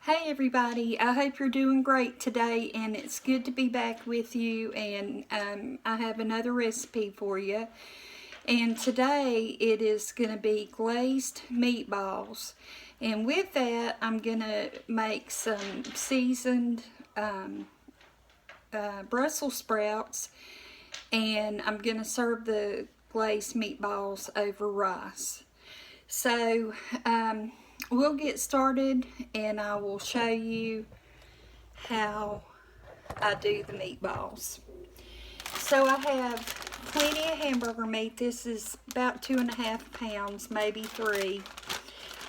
Hey everybody, I hope you're doing great today, and it's good to be back with you. And I have another recipe for you, and today it is going to be glazed meatballs. And with that, I'm going to make some seasoned Brussels sprouts, and I'm going to serve the glazed meatballs over rice. So we'll get started, and I will show you how I do the meatballs. So I have plenty of hamburger meat. This is about 2.5 pounds, maybe 3.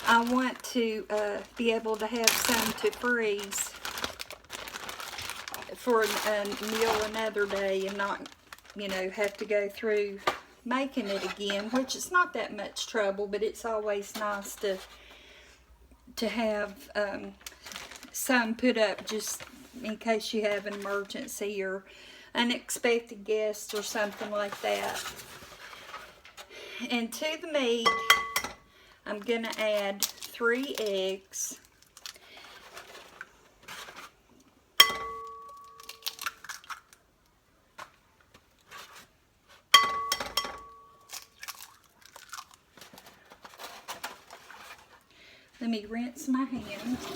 I want to be able to have some to freeze for a meal another day, and not, have to go through making it again, which is not that much trouble, but it's always nice to have some put up just in case you have an emergency or unexpected guests or something like that. And to the meat, I'm going to add 3 eggs. Let me rinse my hands.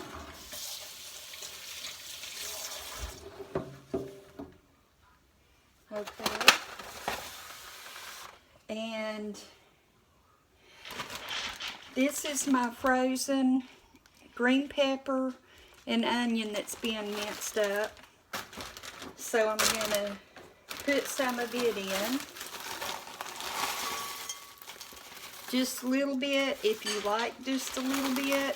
Okay. And this is my frozen green pepper and onion that's being minced up. So I'm going to put some of it in. Just a little bit if you like just a little bit,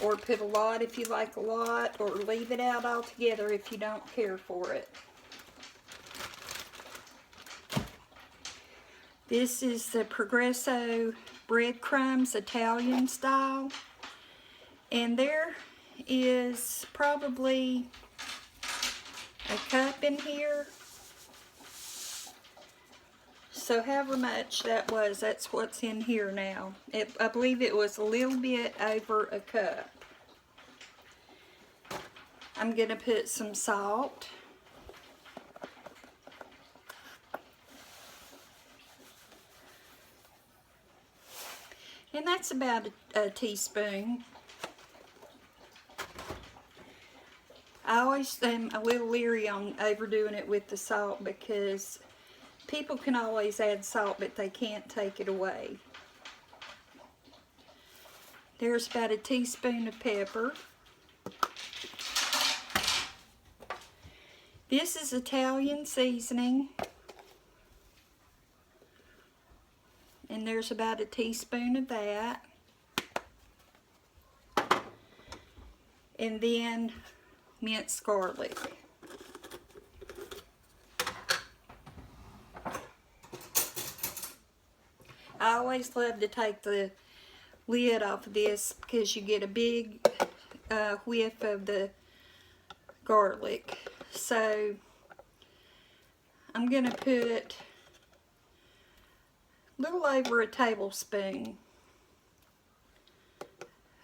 or put a lot if you like a lot, or leave it out altogether if you don't care for it. This is the Progresso breadcrumbs, Italian style, and there is probably a cup in here. So however much that was, that's what's in here now. I believe it was a little bit over a cup. I'm going to put some salt. And that's about a teaspoon. I always am a little leery on overdoing it with the salt, because people can always add salt, but they can't take it away. There's about a teaspoon of pepper. This is Italian seasoning. And there's about a teaspoon of that. And then minced garlic. I always love to take the lid off of this because you get a big whiff of the garlic. So I'm going to put a little over a tablespoon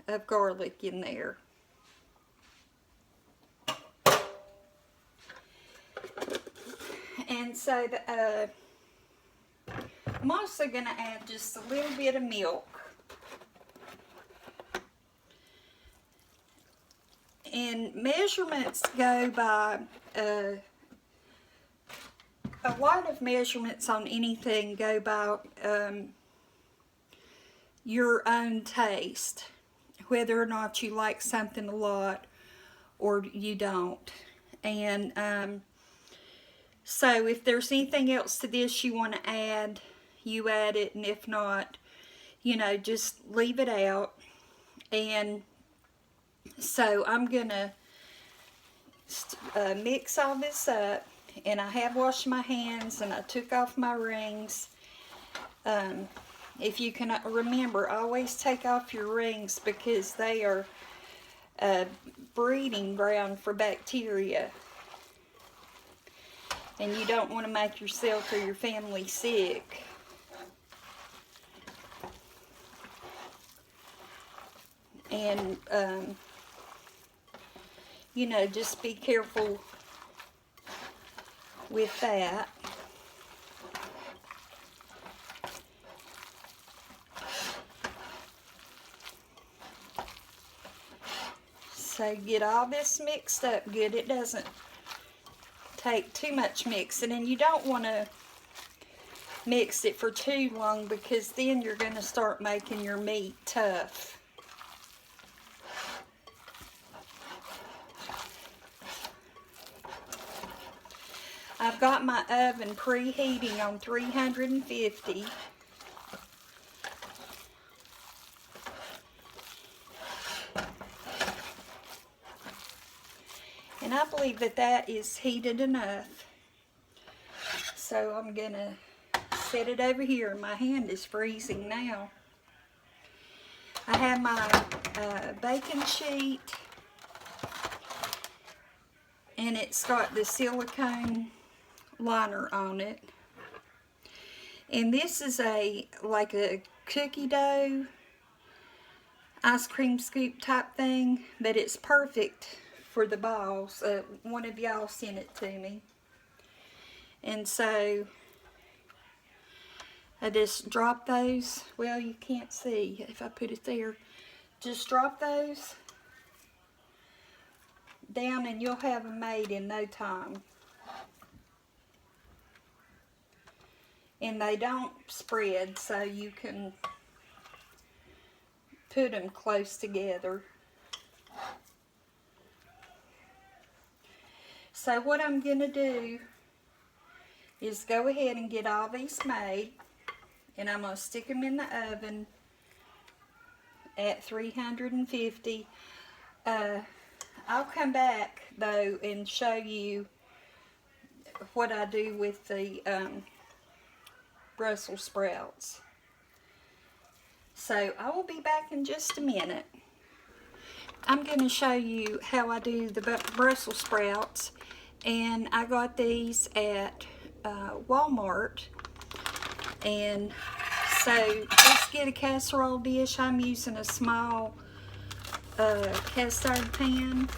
of garlic in there. And so I'm also going to add just a little bit of milk. And measurements go by, a lot of measurements on anything go by your own taste, whether or not you like something a lot or you don't. And so if there's anything else to this you want to add, you add it, and if not, just leave it out. And so I'm gonna mix all this up, and I have washed my hands and I took off my rings. If you can remember, always take off your rings, because they are breeding ground for bacteria, and you don't want to make yourself or your family sick. And, you know, just be careful with that. So get all this mixed up good. It doesn't take too much mixing, and you don't want to mix it for too long because then you're going to start making your meat tough. I've got my oven preheating on 350. And I believe that that is heated enough. So I'm going to set it over here. My hand is freezing now. I have my baking sheet. And it's got the silicone liner on it. And this is like a cookie dough ice cream scoop type thing, but it's perfect for the balls. One of y'all sent it to me. And so I just drop those. Well, you can't see if I put it there. Just drop those down and you'll have them made in no time. And they don't spread, so you can put them close together. So what I'm going to do is go ahead and get all these made, and I'm going to stick them in the oven at 350. I'll come back though and show you what I do with the Brussels sprouts. So I will be back in just a minute. I'm going to show you how I do the Brussels sprouts, and I got these at Walmart. And so just get a casserole dish. I'm using a small cast iron pan,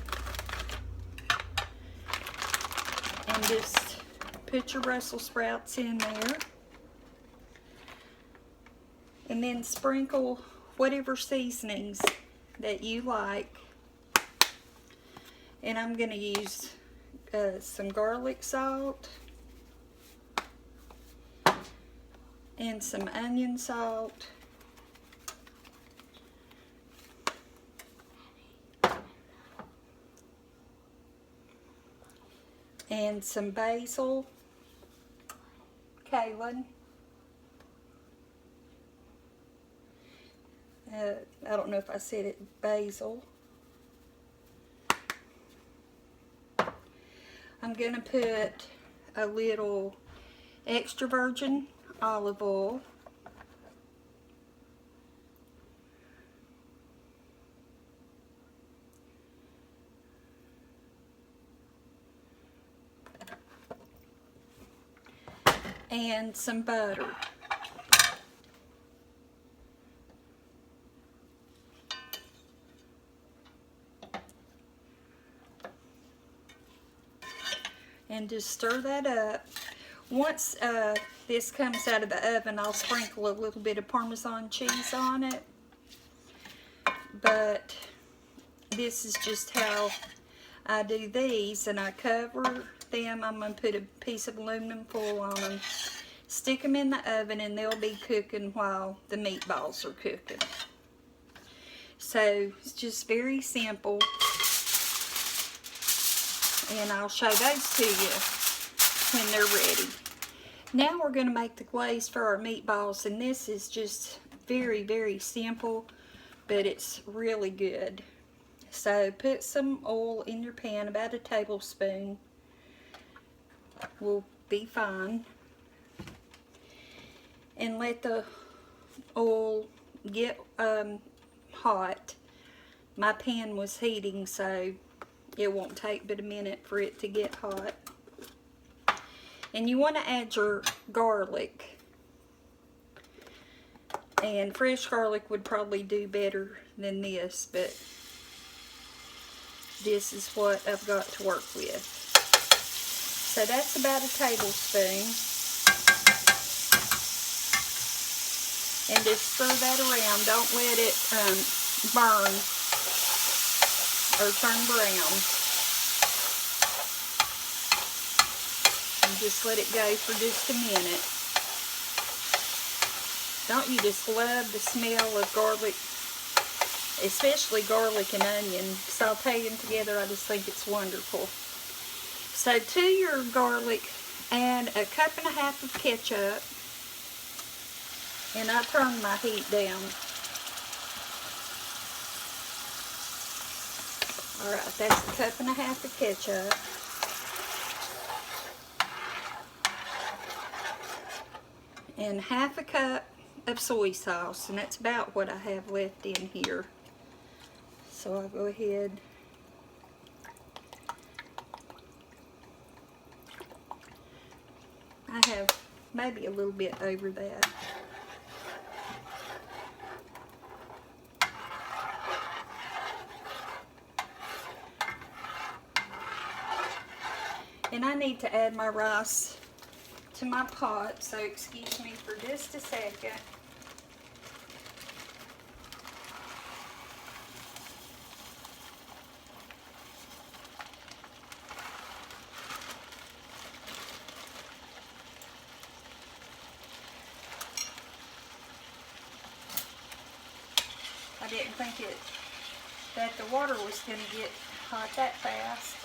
and just put your Brussels sprouts in there, and then sprinkle whatever seasonings that you like. And I'm going to use some garlic salt and some onion salt and some basil. Kaylin. I don't know if I said it, basil. I'm going to put a little extra virgin olive oil. And some butter. And just stir that up. Once this comes out of the oven, I'll sprinkle a little bit of Parmesan cheese on it. But this is just how I do these, and I cover them. I'm going to put a piece of aluminum foil on them, stick them in the oven, and they'll be cooking while the meatballs are cooking. So it's just very simple. And I'll show those to you when they're ready. Now we're going to make the glaze for our meatballs, and this is just very, very simple, but it's really good. So put some oil in your pan, about a tablespoon will be fine. And let the oil get hot. My pan was heating, so it won't take but a minute for it to get hot. And you want to add your garlic. And fresh garlic would probably do better than this, but this is what I've got to work with. So that's about a tablespoon. And just stir that around. Don't let it burn or turn brown. And just let it go for just a minute. Don't you just love the smell of garlic, especially garlic and onion, sauteing together? I just think it's wonderful. So to your garlic, add a cup and a half of ketchup, and I turn my heat down. Alright, that's a cup and a half of ketchup. And half a cup of soy sauce, and that's about what I have left in here. So I'll go ahead I have maybe a little bit over that. And I need to add my rice to my pot, so excuse me for just a second. I didn't think that the water was going to get hot that fast.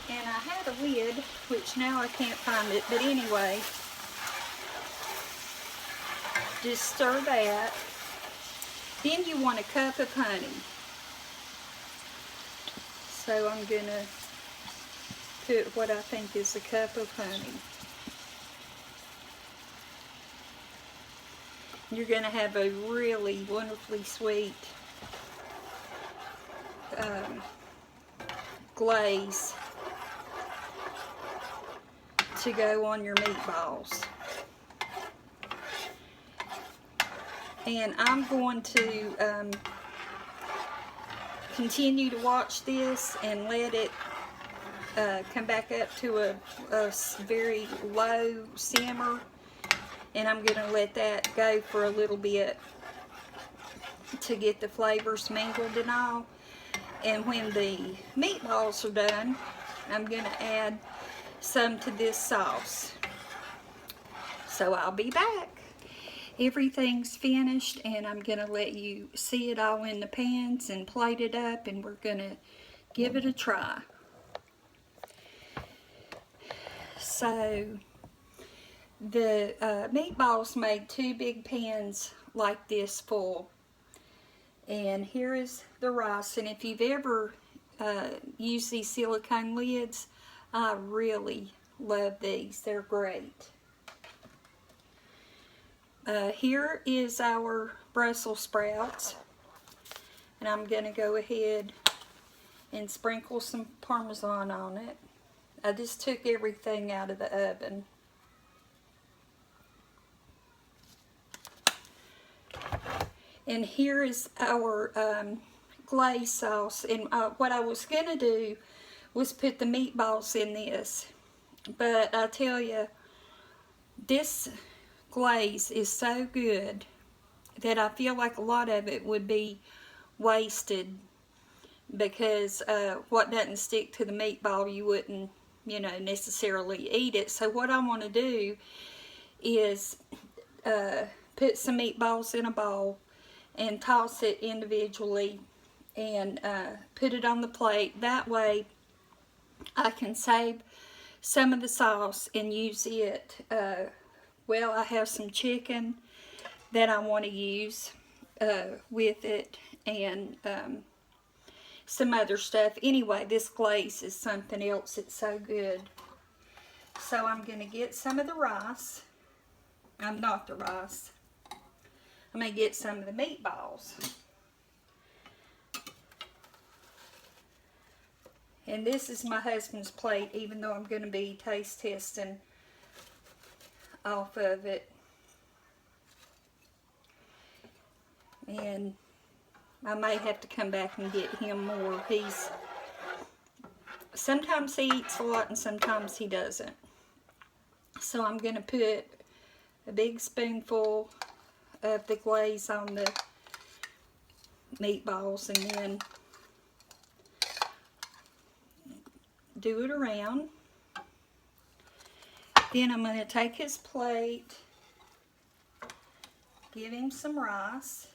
And I had a lid, which now I can't find it, but anyway, just stir that. Then you want a cup of honey. So I'm going to put what I think is a cup of honey. You're going to have a really wonderfully sweet glaze to go on your meatballs. And I'm going to continue to watch this and let it come back up to a very low simmer. And I'm going to let that go for a little bit to get the flavors mingled and all. And when the meatballs are done, I'm going to add some to this sauce. So I'll be back. Everything's finished, and I'm going to let you see it all in the pans and plate it up, and we're going to give it a try. So the meatballs made 2 big pans like this full. And here is the rice, and if you've ever used these silicone lids, I really love these. They're great. Here is our Brussels sprouts, and I'm going to go ahead and sprinkle some Parmesan on it. I just took everything out of the oven. And here is our glaze sauce, and what I was going to do was put the meatballs in this, but I tell you, this glaze is so good that I feel like a lot of it would be wasted, because what doesn't stick to the meatball, you wouldn't, you know, necessarily eat it. So what I want to do is put some meatballs in a bowl and toss it individually and put it on the plate. That way I can save some of the sauce and use it. Well, I have some chicken that I want to use with it, and some other stuff. Anyway, this glaze is something else. It's so good. So I'm going to get some of the rice. Not the rice. I'm going to get some of the meatballs. And this is my husband's plate, even though I'm going to be taste testing off of it. And I may have to come back and get him more. Sometimes he eats a lot and sometimes he doesn't. So I'm going to put a big spoonful of the glaze on the meatballs and then do it around. Then I'm going to take his plate, give him some rice.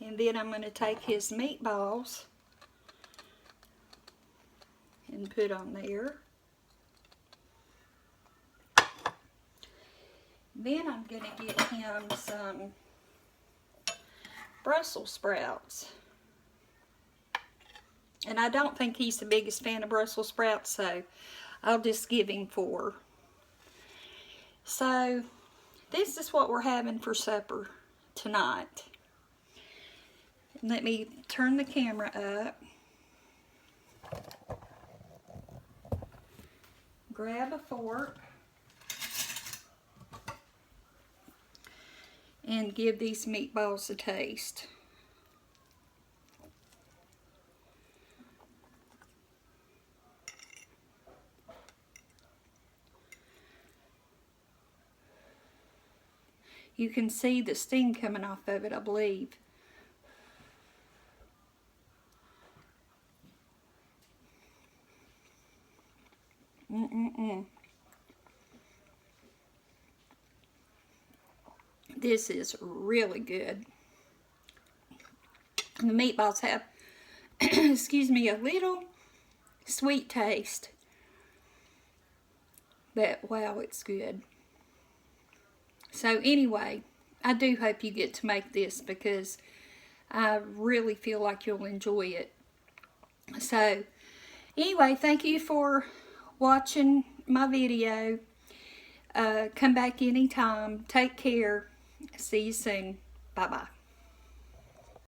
And then I'm going to take his meatballs and put on there. Then I'm going to get him some Brussel sprouts. And I don't think he's the biggest fan of Brussels sprouts, so I'll just give him 4. So this is what we're having for supper tonight. Let me turn the camera up. Grab a fork and give these meatballs a taste. You can see the steam coming off of it, I believe. This is really good. The meatballs have, excuse me, a little sweet taste. But wow, it's good. So anyway, I do hope you get to make this because I really feel like you'll enjoy it. So anyway, thank you for watching my video. Come back anytime. Take care. See you soon. Bye-bye.